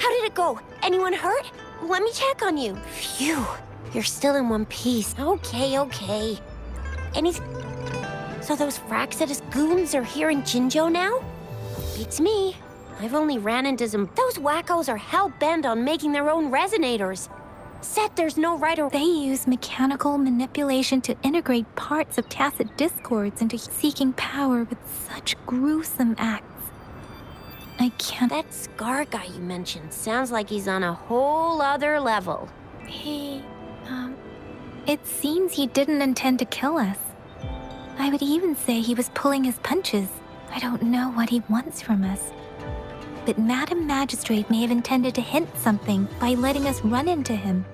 How did it go? Anyone hurt? Let me check on you. Phew. You're still in one piece. Okay. So those Fraxidus goons are here in Jinzhou now? Beats me. I've only ran into some... Those wackos are hell-bent on making their own resonators. Said there's no right or... They use mechanical manipulation to integrate parts of tacit discords into seeking power with such gruesome acts. I can't... That Scar guy you mentioned sounds like he's on a whole other level. It seems he didn't intend to kill us. I would even say he was pulling his punches. I don't know what he wants from us. But Madam Magistrate may have intended to hint something by letting us run into him.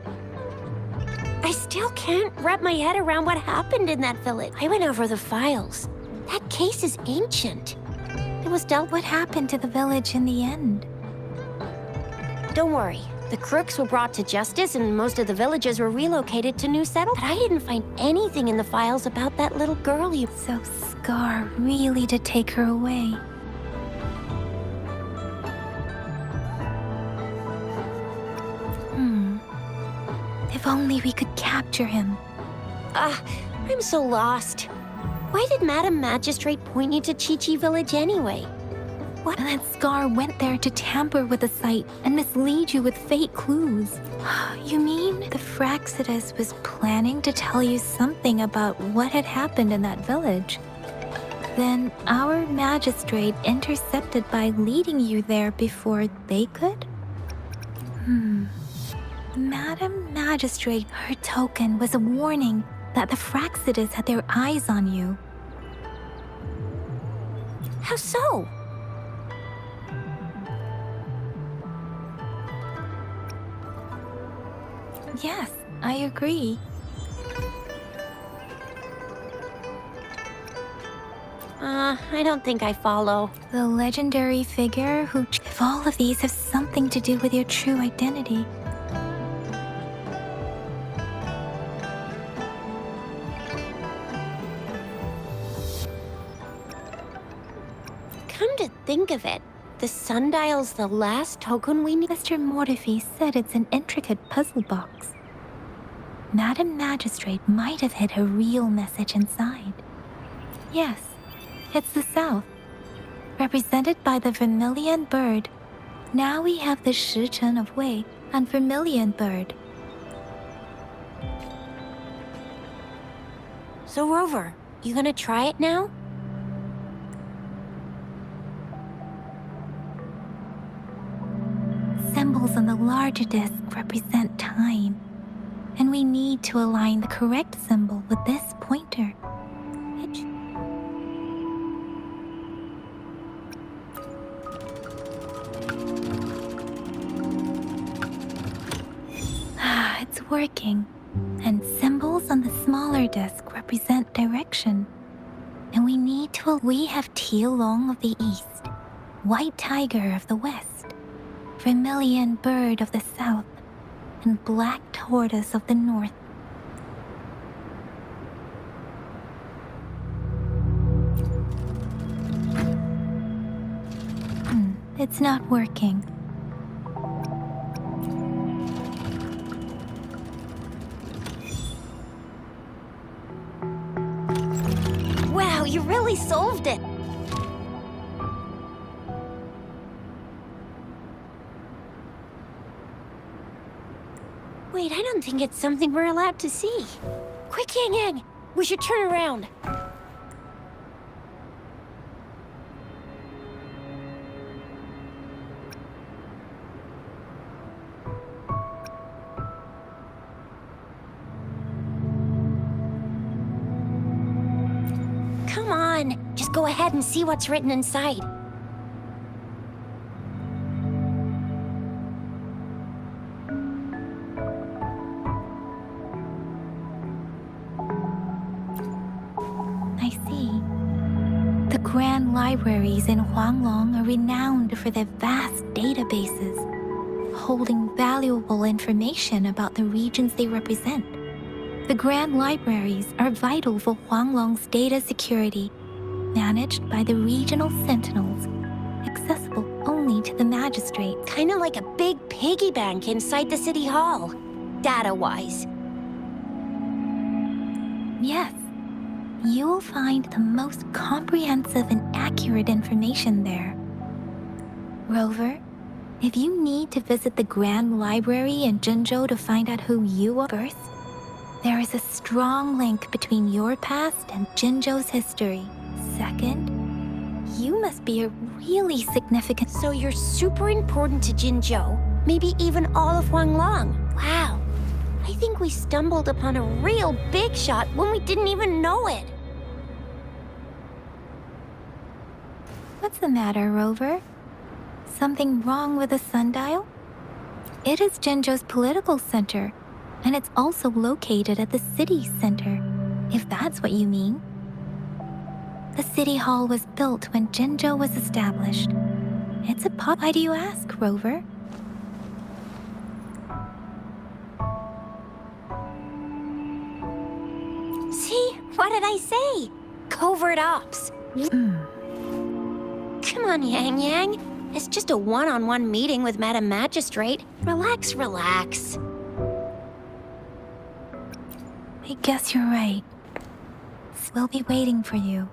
I still can't wrap my head around what happened in that village. I went over the files. That case is ancient. It was dealt with. What happened to the village in the end? Don't worry. The crooks were brought to justice and most of the villagers were relocated to new settlements. But I didn't find anything in the files about that little girl you... So Scar really did take her away. If only we could capture him. I'm so lost. Why did Madam Magistrate point you to Chi-Chi Village anyway? What? And that Scar went there to tamper with the site and mislead you with fake clues. You mean the Fraxidus was planning to tell you something about what had happened in that village? Then our magistrate intercepted by leading you there before they could? Madam Magistrate, her token was a warning that the Fraxidus had their eyes on you. How so? Yes, I agree. I don't think I follow. The legendary figure who... If all of these have something to do with your true identity... Come to think of it, the sundial's the last token we need. Mr. Mortefi said it's an intricate puzzle box. Madam Magistrate might have hid her real message inside. Yes, it's the South, represented by the vermilion bird. Now we have the Shichen of Wei and vermilion bird. So Rover, you gonna try it now? Symbols on the larger disc represent time, and we need to align the correct symbol with this pointer. It's working, and symbols on the smaller disc represent direction. And we need to... We have Tialong of the East, White Tiger of the West, Vermilion Bird of the South, and Black Tortoise of the North. It's not working. Wow, you really solved it! Wait, I don't think it's something we're allowed to see. Quick, Yang Yang! We should turn around. Come on, just go ahead and see what's written inside. Grand libraries in Huanglong are renowned for their vast databases, holding valuable information about the regions they represent. The Grand Libraries are vital for Huanglong's data security, managed by the regional sentinels, accessible only to the magistrate. Kinda like a big piggy bank inside the city hall, data-wise. Yes. You will find the most comprehensive and accurate information there. Rover, if you need to visit the Grand Library in Jinzhou to find out who you are first, there is a strong link between your past and Jinzhou's history. Second, you must be a really significant... So you're super important to Jinzhou, maybe even all of Huanglong. Wow. I think we stumbled upon a real big shot when we didn't even know it. What's the matter, Rover? Something wrong with the sundial? It is Jinzhou's political center, and it's also located at the city center, if that's what you mean. The city hall was built when Jinzhou was established. It's a Why do you ask, Rover? See? What did I say? Covert ops. Come on, Yang Yang. It's just a one-on-one meeting with Madam Magistrate. Relax, relax. I guess you're right. We'll be waiting for you.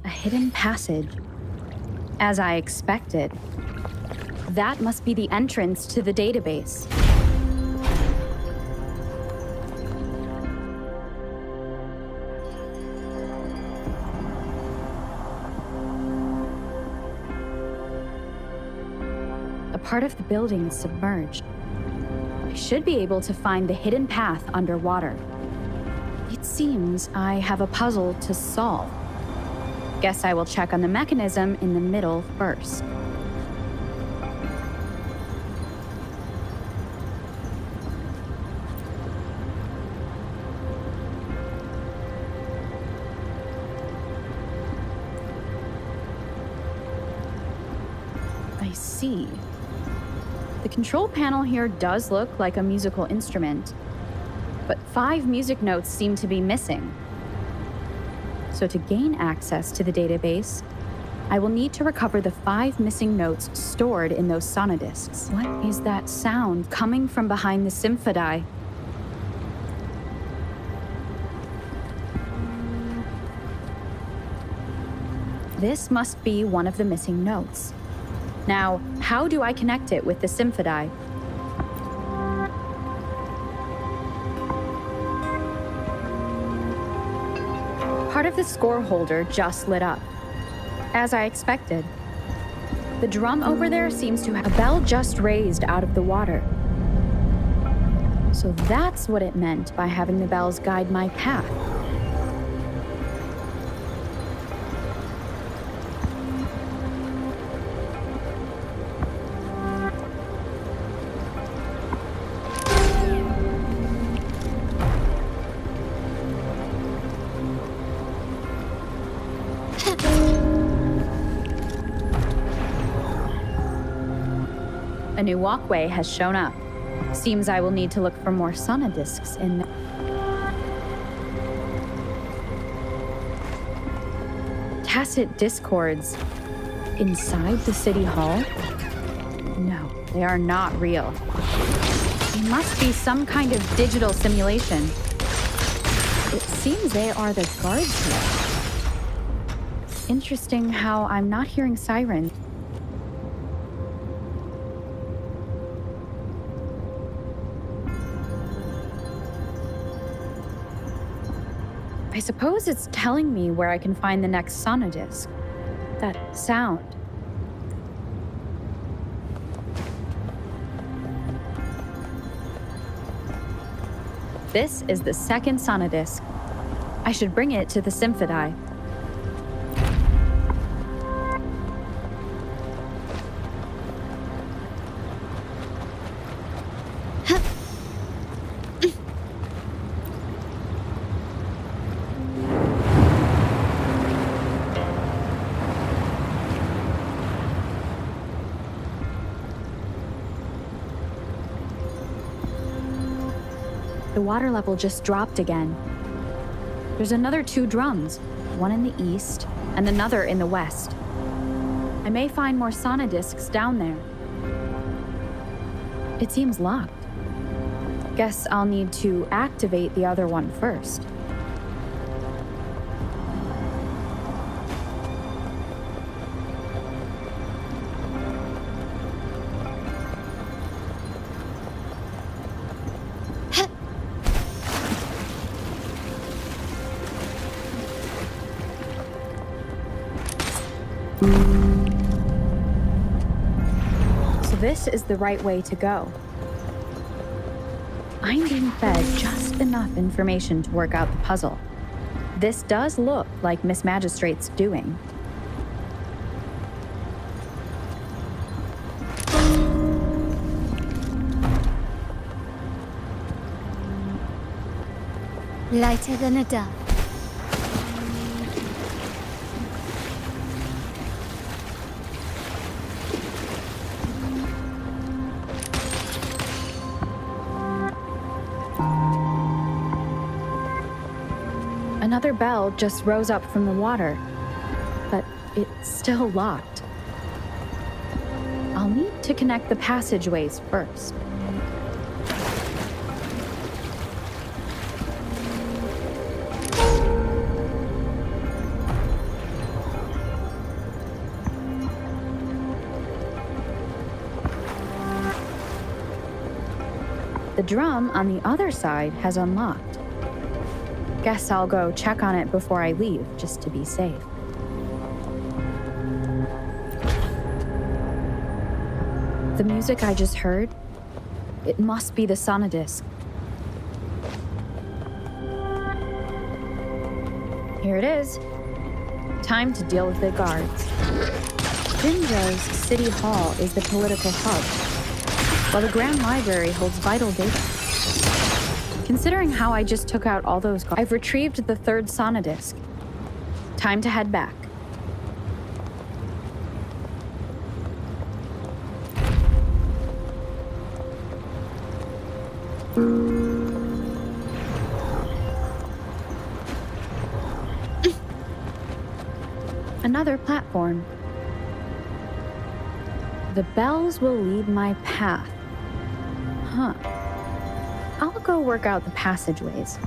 A hidden passage. As I expected. That must be the entrance to the database. A part of the building is submerged. I should be able to find the hidden path underwater. It seems I have a puzzle to solve. Guess I will check on the mechanism in the middle first. I see. The control panel here does look like a musical instrument. but 5 music notes seem to be missing. So to gain access to the database, I will need to recover the 5 missing notes stored in those sonodiscs. What is that sound coming from behind the symphodi? This must be one of the missing notes. Now, how do I connect it with the symphodi? Part of the score holder just lit up. As I expected. The drum over there seems to have a bell just raised out of the water. So that's what it meant by having the bells guide my path. A new walkway has shown up. Seems I will need to look for more sonodiscs in there. Tacit discords inside the city hall? No, they are not real. They must be some kind of digital simulation. It seems they are the guards here. Interesting how I'm not hearing sirens. I suppose it's telling me where I can find the next sonodisc. That sound. This is the second sonodisc. I should bring it to the symphodi. The water level just dropped again. There's another 2 drums, one in the east and another in the west. I may find more sonodiscs down there. It seems locked. Guess I'll need to activate the other one first. So this is the right way to go. I'm being fed just enough information to work out the puzzle. This does look like Miss Magistrate's doing. Lighter than a dove. Another bell just rose up from the water, but it's still locked. I'll need to connect the passageways first. The drum on the other side has unlocked. Guess I'll go check on it before I leave, just to be safe. The music I just heard, it must be the sonodisc. Here it is. Time to deal with the guards. Jinzhou's City Hall is the political hub, while the Grand Library holds vital data. Considering how I just took out all those guards, I've retrieved the 3rd sonodisc. Time to head back. Another platform. The bells will lead my path. Huh. I'll go work out the passageways.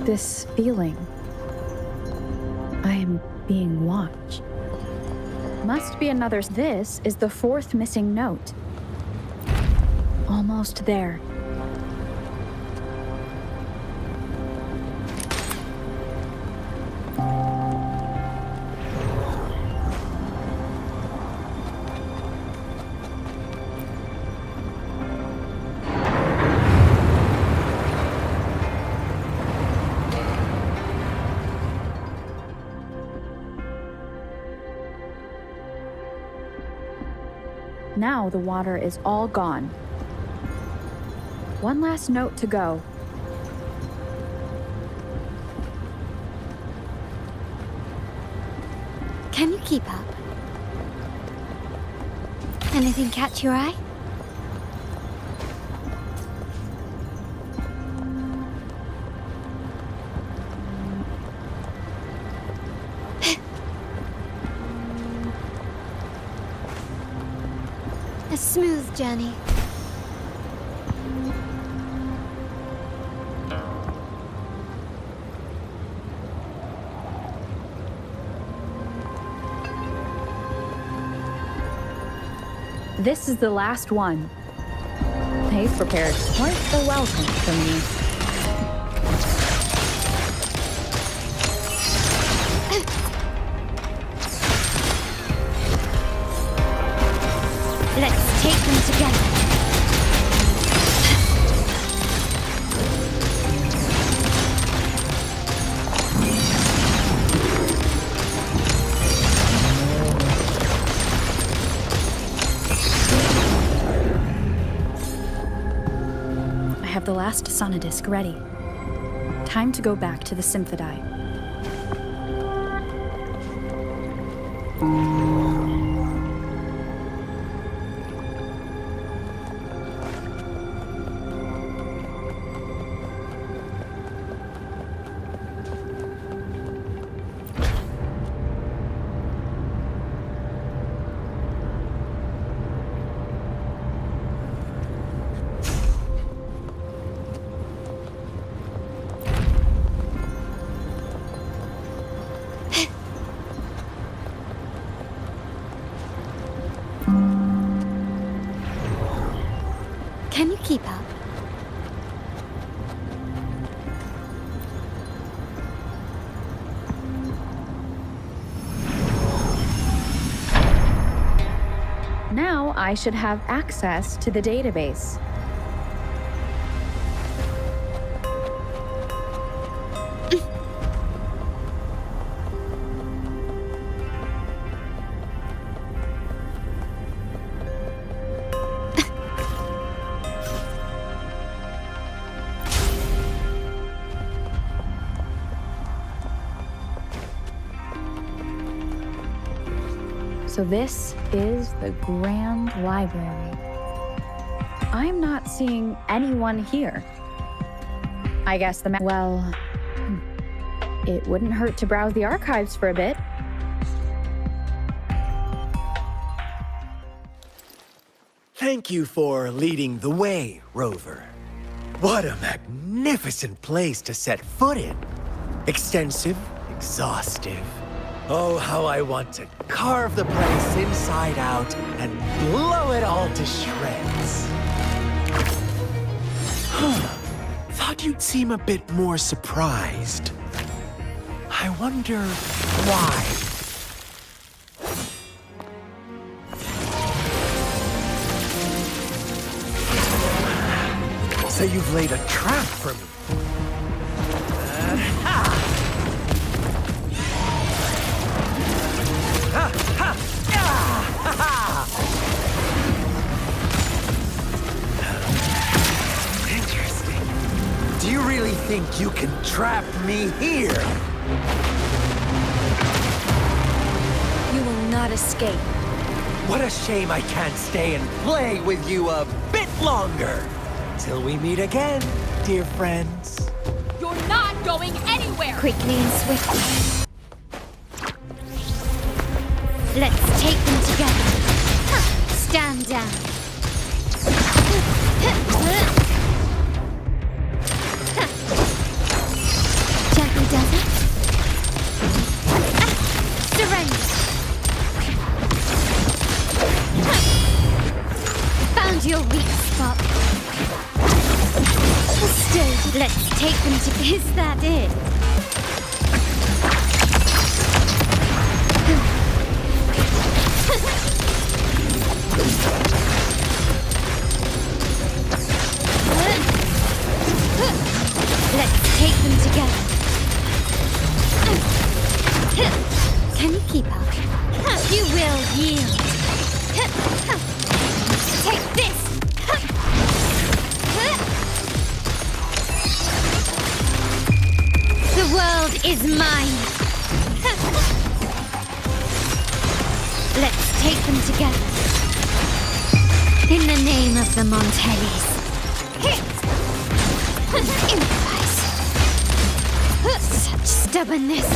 This feeling. I am being watched. Must be another. This is the fourth missing note. Almost there. Now the water is all gone. One last note to go. Can you keep up? Anything catch your eye? A smooth journey. This is the last one. They've prepared quite the welcome for me. Let's take them together. I have the last sonodisc ready. Time to go back to the Symphodi. Can you keep up? Now I should have access to the database. So this is the Grand Library. I'm not seeing anyone here. I guess it wouldn't hurt to browse the archives for a bit. Thank you for leading the way, Rover. What a magnificent place to set foot in. Extensive, exhaustive. Oh, how I want to carve the place inside out and blow it all to shreds. Thought you'd seem a bit more surprised. I wonder why. So you've laid a trap for me. Interesting. Do you really think you can trap me here? You will not escape. What a shame I can't stay and play with you a bit longer. Till we meet again, dear friends. You're not going anywhere! Quickly and swiftly. Let's take them together. Stand down. Gently does it. Surrender. Found your weak spot. Stay. Let's take them to. Is that it? Let's take them together. Can you keep up? You will yield. Take this. The world is mine. Let's take them together. In the name of the Montellis. Improvise. Such stubbornness.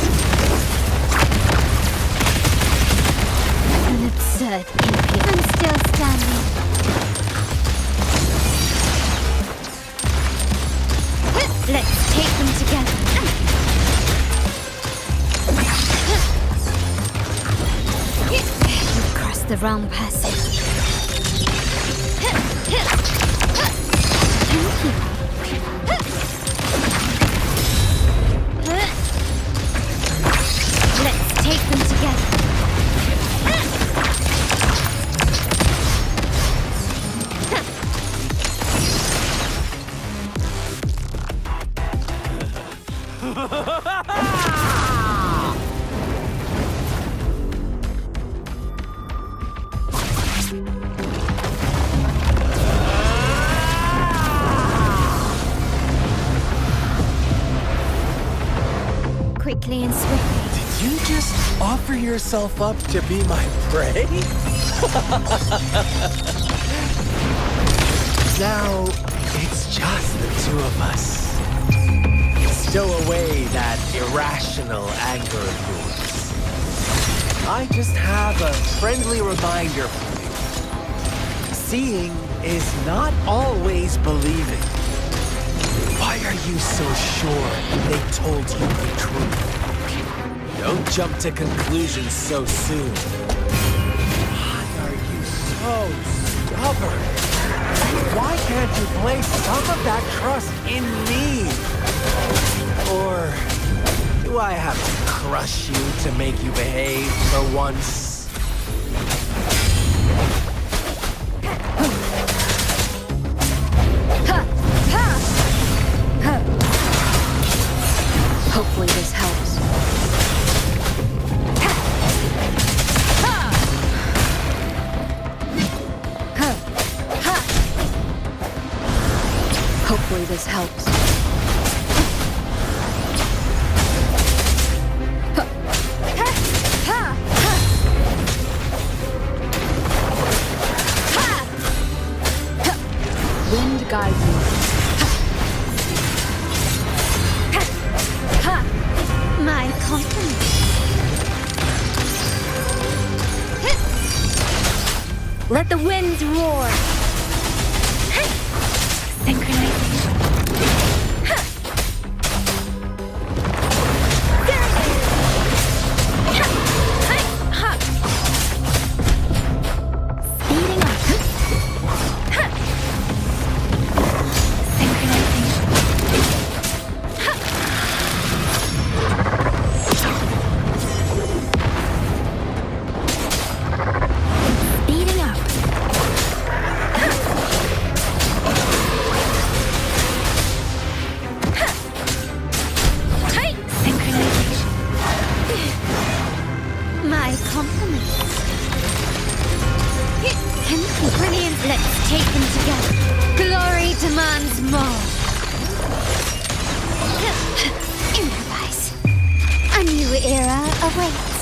An absurd impudence. I'm still standing. Let's take them together. You've crossed the wrong passage. Can you keep up? Let's take them together. Quickly and swiftly. Did you just offer yourself up to be my prey? Now, it's just the two of us. Stow away that irrational anger of yours. I just have a friendly reminder for you. Seeing is not always believing. Why are you so sure they told you the truth? Don't jump to conclusions so soon. Why are you so stubborn? Why can't you place some of that trust in me? Or do I have to crush you to make you behave for once? Hopefully this helps. Hopefully this helps. Wind guide me. My confidence. Let the winds roar. Synchronizing. Speeding up. Synchronizing. Speeding up. taken together. Glory demands more. Improvise. A new era awaits.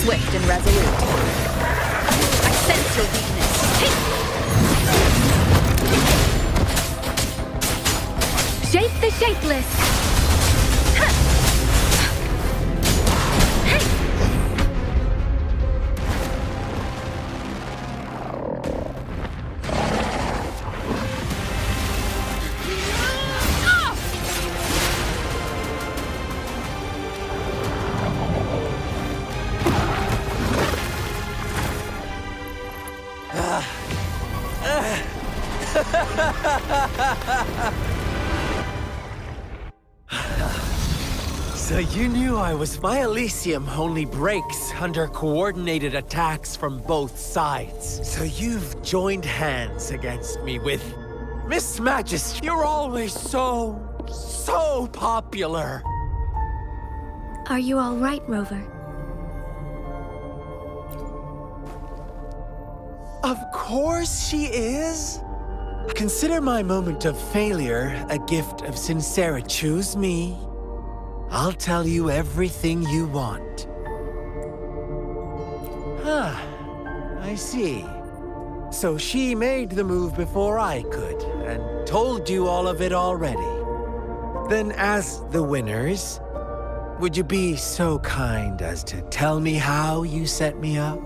Swift and resolute. I sense your weakness. Shape the shapeless! So you knew my Elysium only breaks under coordinated attacks from both sides. So you've joined hands against me with Miss Majesty. You're always so popular. Are you all right, Rover? Of course she is. Consider my moment of failure a gift of sincerity. Choose me. I'll tell you everything you want. I see. So she made the move before I could, and told you all of it already. Then as the winners, would you be so kind as to tell me how you set me up?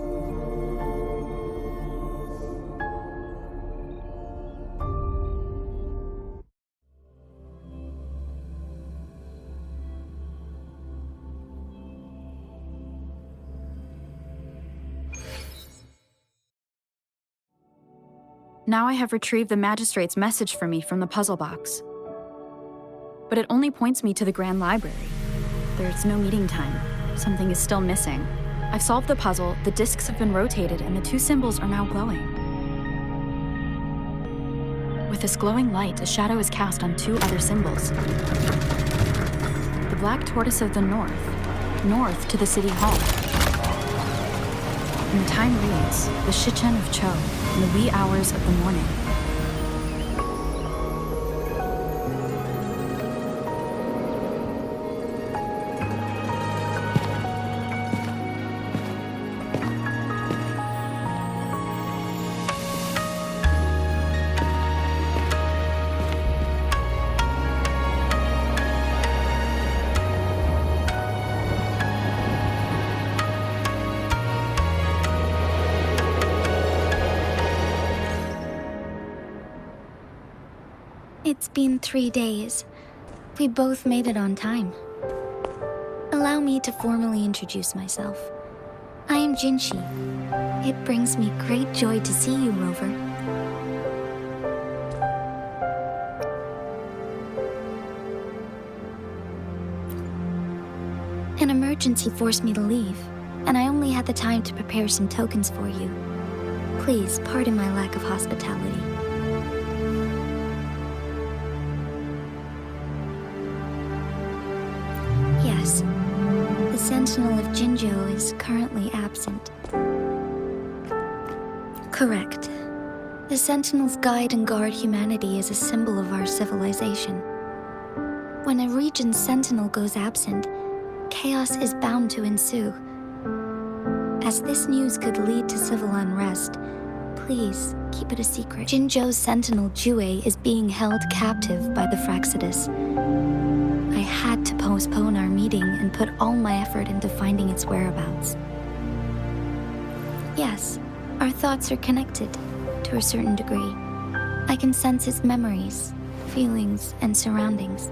Now I have retrieved the magistrate's message for me from the puzzle box. But it only points me to the Grand Library. There's no meeting time. Something is still missing. I've solved the puzzle, the discs have been rotated, and the two symbols are now glowing. With this glowing light, a shadow is cast on two other symbols. The black tortoise of the north to the city hall. And the time reads, the Shichen of Cho, in the wee hours of the morning. It's been 3 days. We both made it on time. Allow me to formally introduce myself. I am Jinshi. It brings me great joy to see you, Rover. An emergency forced me to leave, and I only had the time to prepare some tokens for you. Please pardon my lack of hospitality. Yes, the Sentinel of Jinzhou is currently absent. Correct. The Sentinels guide and guard humanity as a symbol of our civilization. When a region's Sentinel goes absent, chaos is bound to ensue. As this news could lead to civil unrest, please keep it a secret. Jinzhou's Sentinel Jue is being held captive by the Fraxidus. I had to postpone our meeting and put all my effort into finding its whereabouts. Yes, our thoughts are connected, to a certain degree. I can sense its memories, feelings, and surroundings,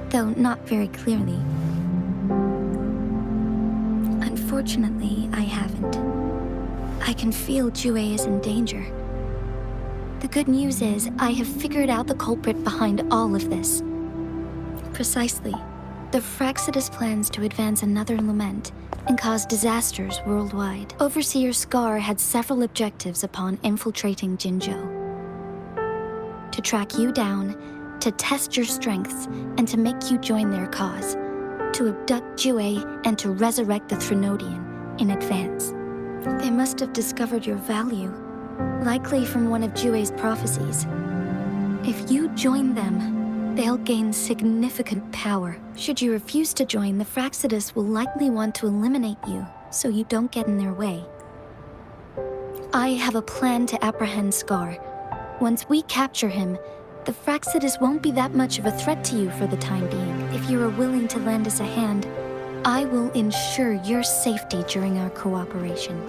though not very clearly. Unfortunately, I haven't. I can feel Jue is in danger. The good news is, I have figured out the culprit behind all of this. Precisely. The Fraxidus plans to advance another lament and cause disasters worldwide. Overseer Scar had several objectives upon infiltrating Jinzhou. To track you down to test your strengths and to make you join their cause, to abduct Jue and to resurrect the Threnodian in advance. They must have discovered your value, likely from one of Jue's prophecies. If you join them, they'll gain significant power. Should you refuse to join, the Fraxidus will likely want to eliminate you, so you don't get in their way. I have a plan to apprehend Scar. Once we capture him, the Fraxidus won't be that much of a threat to you for the time being. If you are willing to lend us a hand, I will ensure your safety during our cooperation.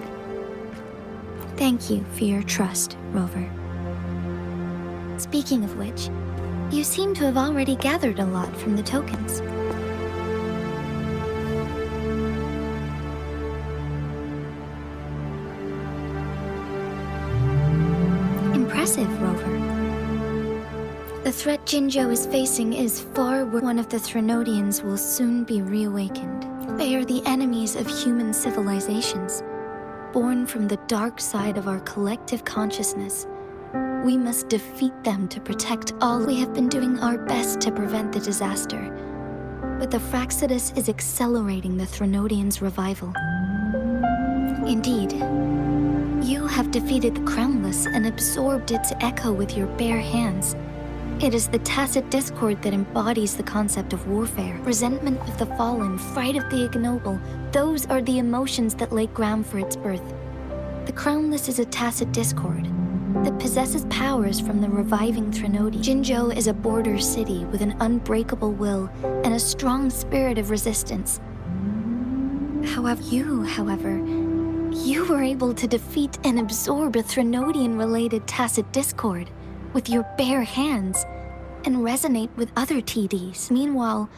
Thank you for your trust, Rover. Speaking of which, you seem to have already gathered a lot from the tokens. Impressive, Rover. The threat Jinzhou is facing is far worse. One of the Threnodians will soon be reawakened. They are the enemies of human civilizations, born from the dark side of our collective consciousness. We must defeat them to protect all. We have been doing our best to prevent the disaster, but the Fraxidus is accelerating the Threnodians' revival. Indeed, you have defeated the Crownless and absorbed its echo with your bare hands. It is the tacit discord that embodies the concept of warfare. Resentment of the fallen, fright of the ignoble, those are the emotions that lay ground for its birth. The Crownless is a tacit discord that possesses powers from the reviving Threnodian. Jinzhou is a border city with an unbreakable will and a strong spirit of resistance. However, you were able to defeat and absorb a Threnodian-related tacit discord with your bare hands and resonate with other TDs. Meanwhile,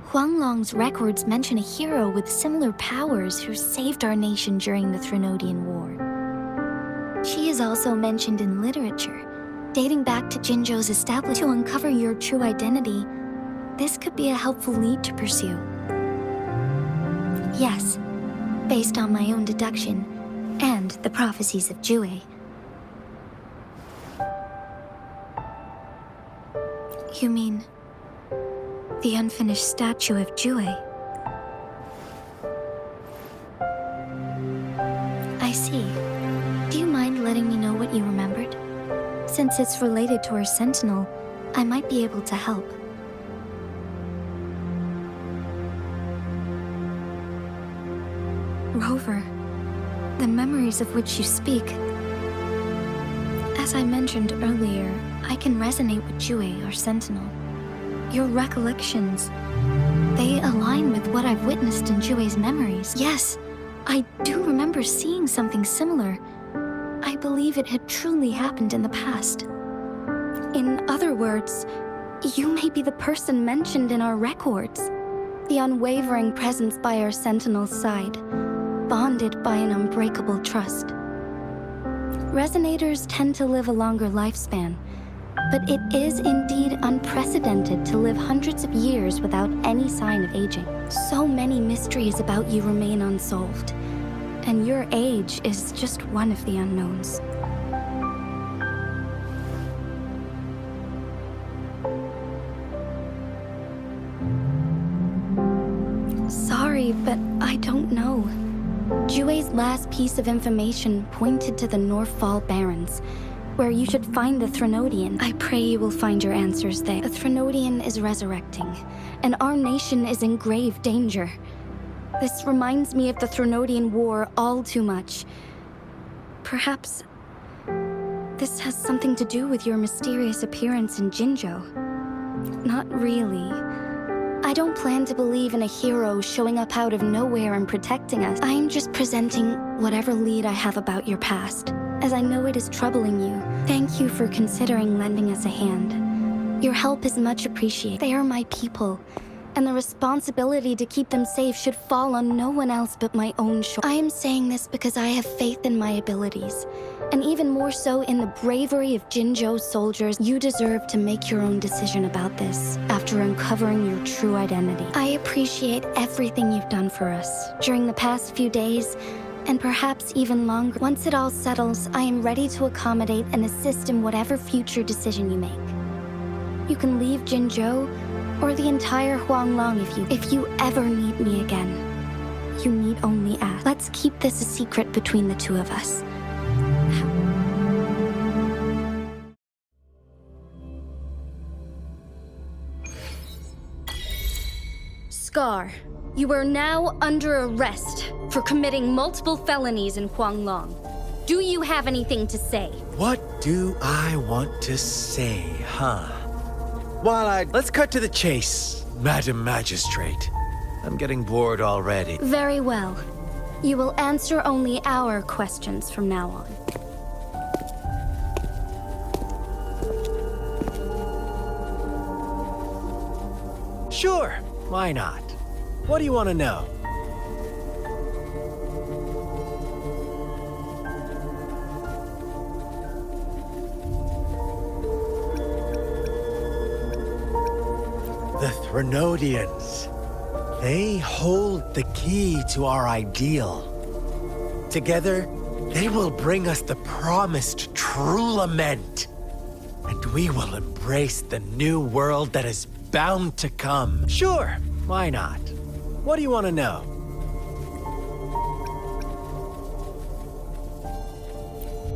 Huanglong's records mention a hero with similar powers who saved our nation during the Threnodian War. She is also mentioned in literature, dating back to Jinzhou's establishment. To uncover your true identity, this could be a helpful lead to pursue. Yes, based on my own deduction and the prophecies of Jue. You mean the unfinished statue of Jue? I see. Do you mind letting me know what you remembered? Since it's related to our sentinel, I might be able to help. Rover, the memories of which you speak. As I mentioned earlier, I can resonate with Jue, our sentinel. Your recollections, they align with what I've witnessed in Jue's memories. Yes, I do remember seeing something similar. I believe it had truly happened in the past. In other words, you may be the person mentioned in our records. The unwavering presence by our sentinel's side, bonded by an unbreakable trust. Resonators tend to live a longer lifespan, but it is indeed unprecedented to live hundreds of years without any sign of aging. So many mysteries about you remain unsolved, and your age is just one of the unknowns. Sorry, but I don't know. Jue's last piece of information pointed to the Northfall Barrens, where you should find the Threnodian. I pray you will find your answers there. The Threnodian is resurrecting, and our nation is in grave danger. This reminds me of the Threnodian War all too much. Perhaps this has something to do with your mysterious appearance in Jinzhou. Not really. I don't plan to believe in a hero showing up out of nowhere and protecting us. I'm just presenting whatever lead I have about your past, as I know it is troubling you. Thank you for considering lending us a hand. Your help is much appreciated. They are my people, and the responsibility to keep them safe should fall on no one else but my own shoulders. I am saying this because I have faith in my abilities, and even more so in the bravery of Jinzhou soldiers. You deserve to make your own decision about this after uncovering your true identity. I appreciate everything you've done for us during the past few days, and perhaps even longer. Once it all settles, I am ready to accommodate and assist in whatever future decision you make. You can leave Jinzhou or the entire Huanglong if you ever need me again. You need only ask. Let's keep this a secret between the two of us. Scar, you are now under arrest for committing multiple felonies in Huanglong. Do you have anything to say? What do I want to say, huh? Let's cut to the chase, Madam Magistrate. I'm getting bored already. Very well. You will answer only our questions from now on. Sure, why not? What do you want to know? The Threnodians. They hold the key to our ideal. Together, they will bring us the promised true lament. And we will embrace the new world that is bound to come. Sure, why not? What do you want to know?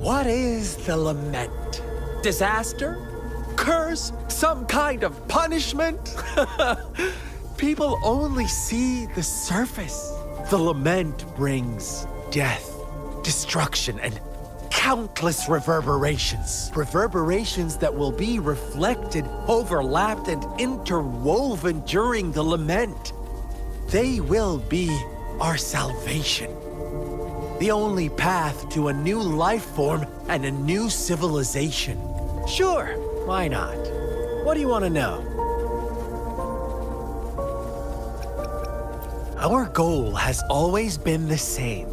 What is the lament? Disaster? Curse? Some kind of punishment? People only see the surface. The lament brings death, destruction, and countless reverberations. Reverberations that will be reflected, overlapped, and interwoven during the lament. They will be our salvation. The only path to a new life form and a new civilization. Sure, why not? What do you want to know? Our goal has always been the same.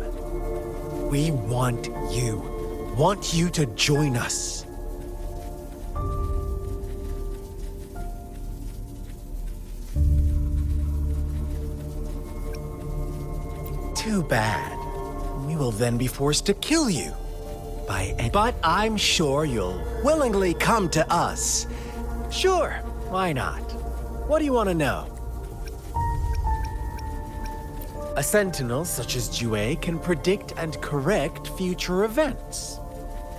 We want you to join us. Too bad. We will then be forced to kill you. But I'm sure you'll willingly come to us. Sure, why not? What do you want to know? A sentinel such as Jue can predict and correct future events.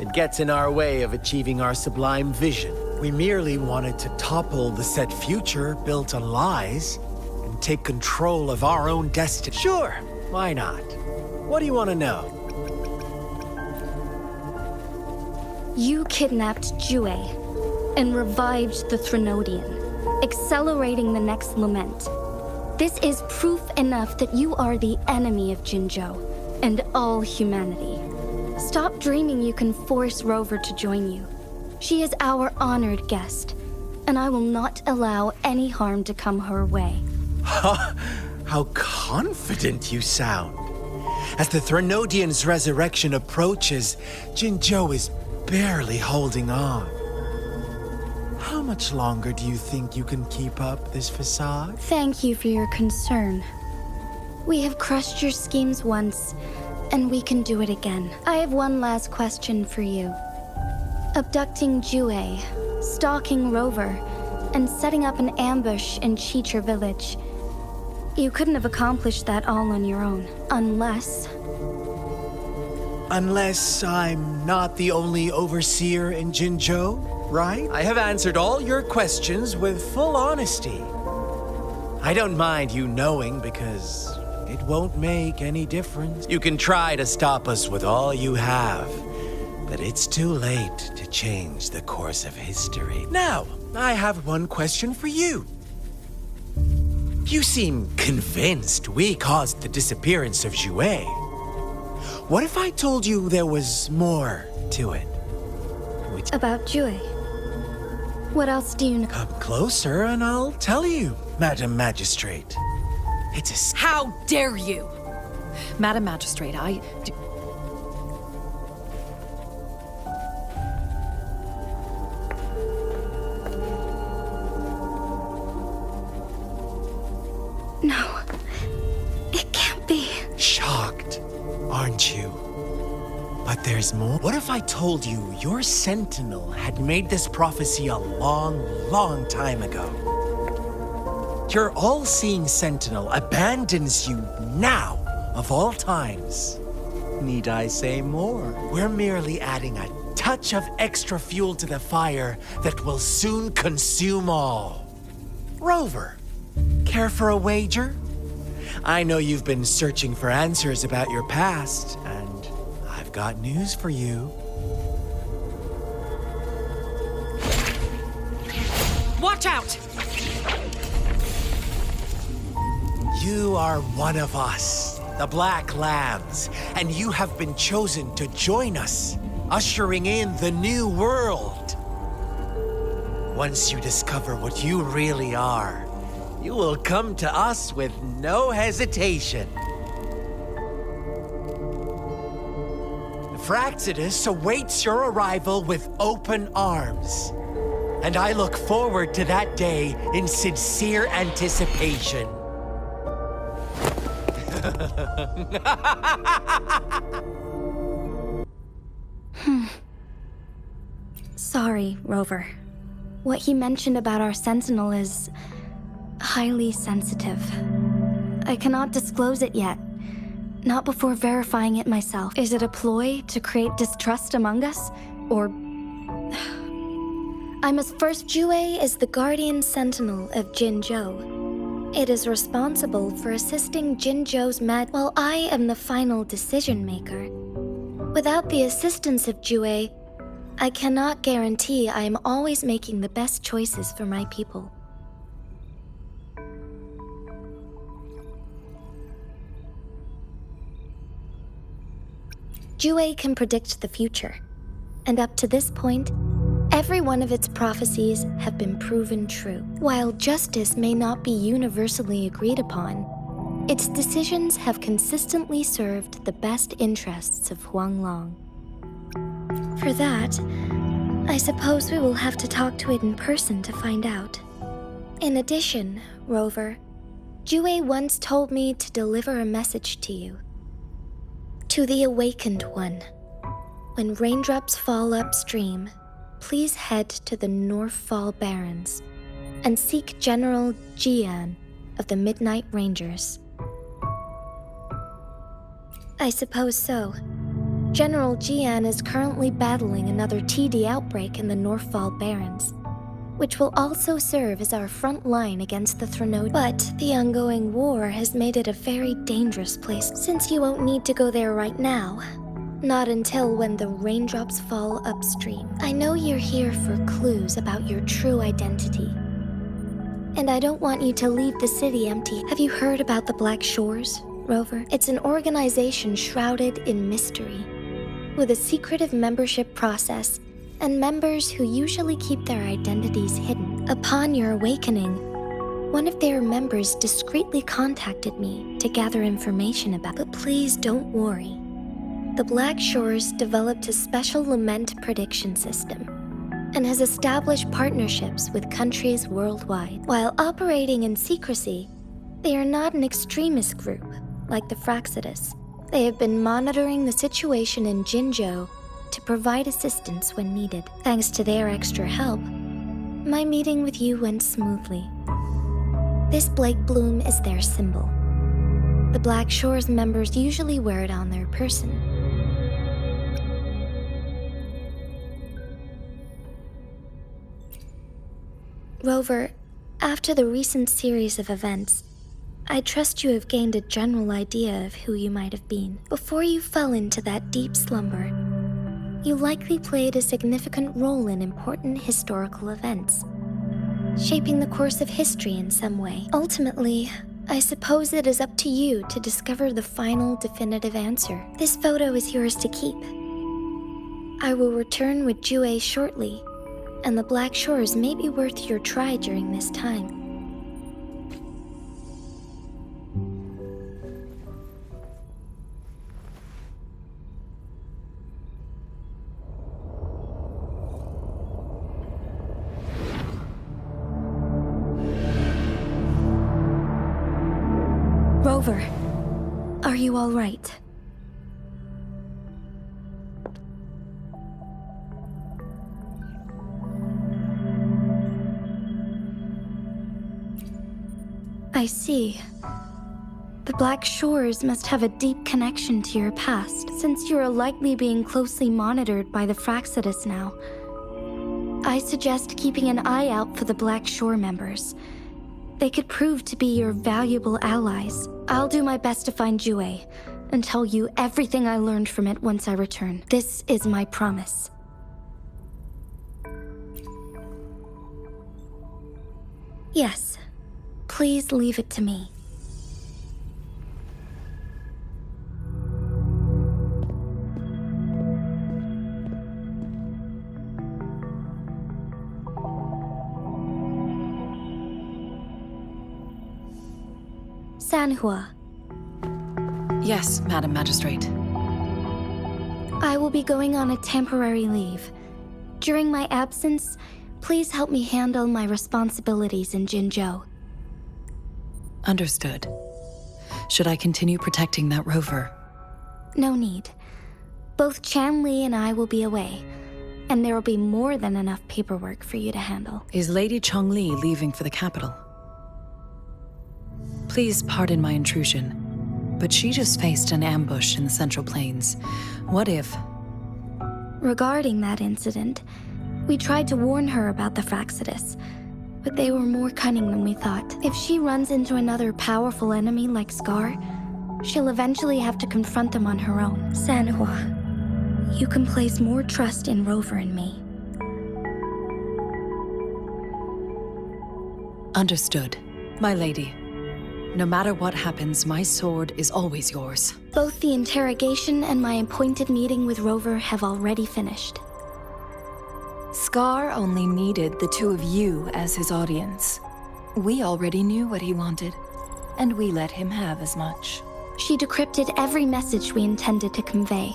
It gets in our way of achieving our sublime vision. We merely wanted to topple the set future built on lies and take control of our own destiny. Sure, why not? What do you want to know? You kidnapped Jue and revived the Threnodian, accelerating the next lament. This is proof enough that you are the enemy of Jinzhou and all humanity. Stop dreaming you can force Rover to join you. She is our honored guest, and I will not allow any harm to come her way. How confident you sound. As the Threnodian's resurrection approaches, Jinzhou is barely holding on. How much longer do you think you can keep up this facade? Thank you for your concern. We have crushed your schemes once, and we can do it again. I have one last question for you. Abducting Jue, stalking Rover, and setting up an ambush in Chicher village. You couldn't have accomplished that all on your own, unless I'm not the only overseer in Jinzhou, right? I have answered all your questions with full honesty. I don't mind you knowing because it won't make any difference. You can try to stop us with all you have, but it's too late to change the course of history. Now, I have one question for you. You seem convinced we caused the disappearance of Jue. What if I told you there was more to it? about Jue. What else do you know? Come closer and I'll tell you, Madam Magistrate. It's a... How dare you! Madam Magistrate, No. It can't be. Shocked, aren't you? But there's more. What if I told you your sentinel had made this prophecy a long, long time ago? Your all-seeing sentinel abandons you now, of all times. Need I say more? We're merely adding a touch of extra fuel to the fire that will soon consume all. Rover, care for a wager? I know you've been searching for answers about your past, and I've got news for you. Watch out! You are one of us, the Black Lambs, and you have been chosen to join us, ushering in the new world. Once you discover what you really are, you will come to us with no hesitation. Fraxidus awaits your arrival with open arms, and I look forward to that day in sincere anticipation. Sorry, Rover. What he mentioned about our sentinel is highly sensitive. I cannot disclose it yet. Not before verifying it myself. Is it a ploy to create distrust among us? Or... I must first... Jue is the guardian sentinel of Jinzhou. It is responsible for assisting Jinzhou's while I am the final decision maker. Without the assistance of Jue, I cannot guarantee I am always making the best choices for my people. Jue can predict the future, and up to this point, every one of its prophecies have been proven true. While justice may not be universally agreed upon, its decisions have consistently served the best interests of Huanglong. For that, I suppose we will have to talk to it in person to find out. In addition, Rover, Jue once told me to deliver a message to you. To the Awakened One, when raindrops fall upstream, please head to the Northfall Barrens and seek General Jian of the Midnight Rangers. I suppose so. General Jian is currently battling another TD outbreak in the Northfall Barrens, which will also serve as our front line against the Threnodians. But the ongoing war has made it a very dangerous place, since you won't need to go there right now. Not until when the raindrops fall upstream. I know you're here for clues about your true identity. And I don't want you to leave the city empty. Have you heard about the Black Shores, Rover? It's an organization shrouded in mystery, with a secretive membership process and members who usually keep their identities hidden. Upon your awakening, one of their members discreetly contacted me to gather information about it. But please don't worry. The Black Shores developed a special lament prediction system and has established partnerships with countries worldwide. While operating in secrecy, they are not an extremist group like the Fraxidus. They have been monitoring the situation in Jinzhou to provide assistance when needed. Thanks to their extra help, my meeting with you went smoothly. This Blake Bloom is their symbol. The Black Shores members usually wear it on their person. Rover, after the recent series of events, I trust you have gained a general idea of who you might have been. Before you fell into that deep slumber, you likely played a significant role in important historical events, shaping the course of history in some way. Ultimately, I suppose it is up to you to discover the final definitive answer. This photo is yours to keep. I will return with Jue shortly, and the Black Shores may be worth your try during this time. Rover, are you all right? I see. The Black Shores must have a deep connection to your past, since you are likely being closely monitored by the Fraxidus now. I suggest keeping an eye out for the Black Shore members. They could prove to be your valuable allies. I'll do my best to find Jue, and tell you everything I learned from it once I return. This is my promise. Yes. Please leave it to me. Sanhua. Yes, Madam Magistrate. I will be going on a temporary leave. During my absence, please help me handle my responsibilities in Jinzhou. Understood. Should I continue protecting that rover? No need. Both Chanli and I will be away, and there will be more than enough paperwork for you to handle. Is Lady Chongli leaving for the capital? Please pardon my intrusion, but she just faced an ambush in the Central Plains. What if... Regarding that incident, we tried to warn her about the Fraxidus, but they were more cunning than we thought. If she runs into another powerful enemy like Scar, she'll eventually have to confront them on her own. Sanhua, you can place more trust in Rover and me. Understood, my lady. No matter what happens, my sword is always yours. Both the interrogation and my appointed meeting with Rover have already finished. Scar only needed the two of you as his audience. We already knew what he wanted, and we let him have as much. She decrypted every message we intended to convey.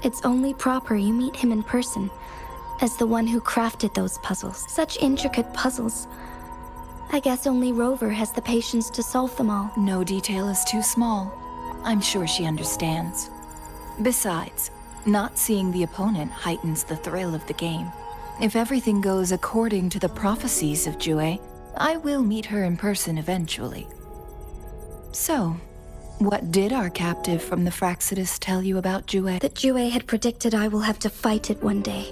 It's only proper you meet him in person, as the one who crafted those puzzles. Such intricate puzzles. I guess only Rover has the patience to solve them all. No detail is too small. I'm sure she understands. Besides, not seeing the opponent heightens the thrill of the game. If everything goes according to the prophecies of Jue, I will meet her in person eventually. So, what did our captive from the Fraxidus tell you about Jue? That Jue had predicted I will have to fight it one day.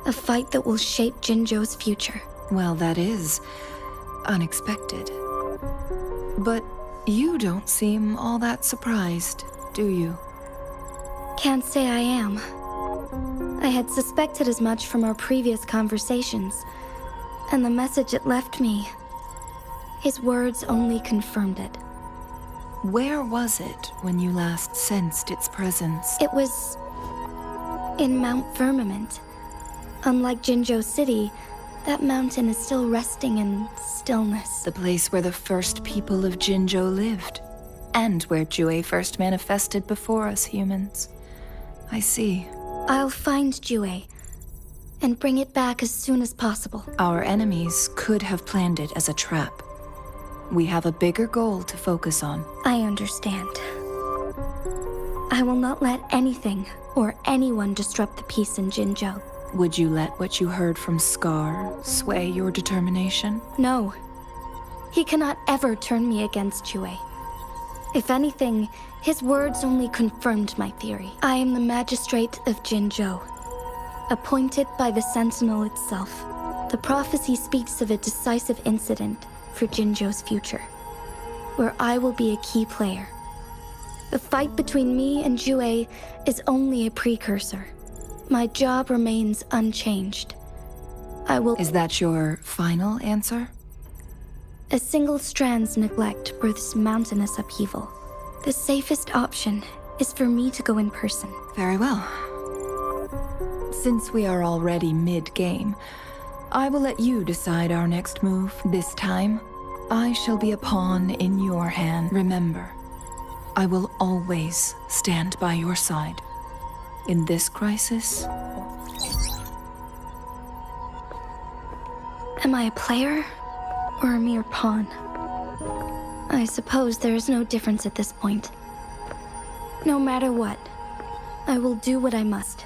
A fight that will shape Jinzhou's future. Well, that is unexpected. But you don't seem all that surprised, do you? Can't say I am. I had suspected as much from our previous conversations, and the message it left me, his words only confirmed it. Where was it when you last sensed its presence? It was in Mount Firmament. Unlike Jinzhou City, that mountain is still resting in stillness. The place where the first people of Jinzhou lived, and where Jue first manifested before us humans. I see. I'll find Jue, and bring it back as soon as possible. Our enemies could have planned it as a trap. We have a bigger goal to focus on. I understand. I will not let anything or anyone disrupt the peace in Jinzhou. Would you let what you heard from Scar sway your determination? No. He cannot ever turn me against Jue. If anything, his words only confirmed my theory. I am the magistrate of Jinzhou, appointed by the Sentinel itself. The prophecy speaks of a decisive incident for Jinzhou's future, where I will be a key player. The fight between me and Jue is only a precursor. My job remains unchanged. I will... Is that your final answer? A single strand's neglect births mountainous upheaval. The safest option is for me to go in person. Very well. Since we are already mid-game, I will let you decide our next move. This time, I shall be a pawn in your hand. Remember, I will always stand by your side. In this crisis... Am I a player or a mere pawn? I suppose there is no difference at this point. No matter what, I will do what I must.